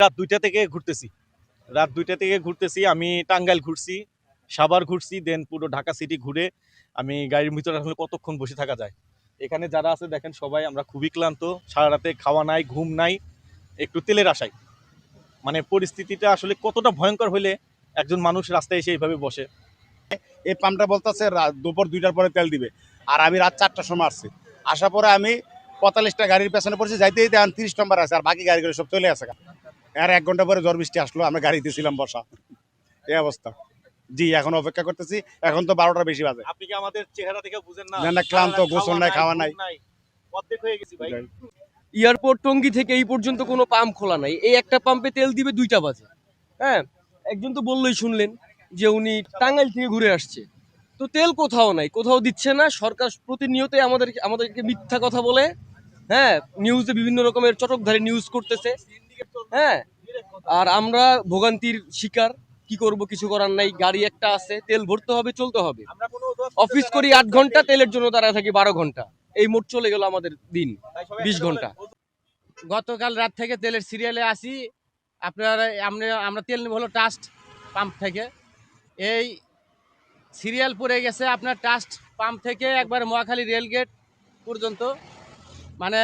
রাত ২টা থেকে ঘুরতেছি আমি টাঙ্গাইল ঘুরছি, সাভার ঘুরছি, দেন পুরো ঢাকা সিটি ঘুরে আমি গাড়ির ভিতরে আসলে কতক্ষণ বসে থাকা যায়। এখানে যারা আছে দেখেন সবাই আমরা খুবই ক্লান্ত, সারা রাতে খাওয়া নাই, ঘুম নাই, একটু তেলের আশায়। মানে পরিস্থিতিটা আসলে কতটা ভয়ঙ্কর হলে একজন মানুষ রাস্তায় এসে এইভাবে বসে। এই পাম্পটা বলতেছে দুপুর 2টার পরে তেল দিবে, আর আমি রাত 4টার সময় আসছি। আসার পরে আমি 45টা গাড়ির পেছনে পড়ছি, যাইতে যাইতে এখন 30 নম্বর আছে, আর বাকি গাড়িগুলো সব চলে আসে। আর 1 ঘন্টা পরে ঝড় বৃষ্টি আসলো, আমরা গাড়িতে ছিলাম বসা, এই অবস্থা। জি, এখন অপেক্ষা করতেছি, এখন তো 12টার বেশি বাজে। আপনি কি আমাদের চেহারা থেকে বুঝেন না? না, ক্লান্ত, গোসল নাই, খাওয়া নাই, অর্ধেক হয়ে গেছি ভাই। এয়ারপোর্ট টঙ্গী থেকে এই পর্যন্ত কোনো পাম্প খোলা নাই। এই একটা পাম্পে তেল দিবে 2টা বাজে। হ্যাঁ, একজন তো বললেই শুনলেন যে উনি টাঙ্গাইল থেকে ঘুরে আসছে। তো তেল কোথাও নাই, কোথাও দিচ্ছে না। সরকার প্রতিনিয়তই আমাদেরকে মিথ্যা কথা বলে, হ্যাঁ, নিউজে বিভিন্ন রকমের চটকধারী নিউজ করতেছে। হ্যাঁ, আর আমরা ভোগান্তির শিকার। কি করব, কিছু করার নাই। গাড়ি একটা আছে, তেল ভরতে হবে, চলতে হবে। অফিস করি 8 ঘন্টা, তেলের জন্য দাঁড়ায় থাকি 12 ঘন্টা। এই মোট চলে গেল আমাদের দিন 20 ঘন্টা। গতকাল রাত থেকে তেলের সিরিয়ালে আসি। আমরা তেল নেব হলো ট্রাস্ট পাম্প থেকে। এই সিরিয়াল পড়ে গেছে আপনার ট্রাস্ট পাম্প থেকে একবার মহাখালী রেলগেট পর্যন্ত, মানে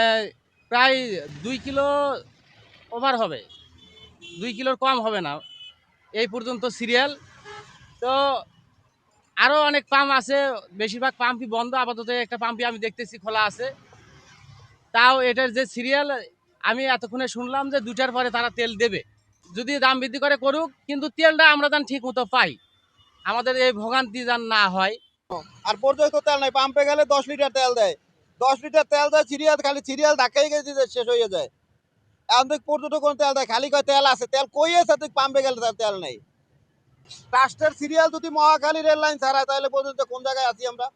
প্রায় 2 কিলো ওভার হবে, 2 কিলোর কম হবে না এই পর্যন্ত সিরিয়াল। তো আরও অনেক পাম্প আছে, বেশিরভাগ পাম্পই বন্ধ। আপাতত একটা পাম্পই আমি দেখতেছি খোলা আছে। তাও এটার যে সিরিয়াল, আমি এতক্ষণে শুনলাম যে 2টার পরে তারা তেল দেবে। যদি দাম বৃদ্ধি করে করুক, কিন্তু তেলটা আমরা যেন ঠিক মতো পাই, আমাদের এই ভোগান্তি যেন না হয়। আর পর্যাপ্ত তেল নাই, পাম্পে গেলে 10 লিটার তেল দেয়, 10 লিটার তেল দেয়, সিরিয়াল খালি সিরিয়াল ধাক্কাই গেছে, শেষ হয়ে যায়। এখন তুই পর্যন্ত কোন তেল দেয়, খালি কয় তেল আছে, তেল কই আছে, তুই পাম্পে গেলে তেল নেই। ট্রাস্টের সিরিয়াল যদি মহাখালী রেল লাইন ছাড়ায়, তাহলে পর্যন্ত কোন জায়গায় আছি আমরা?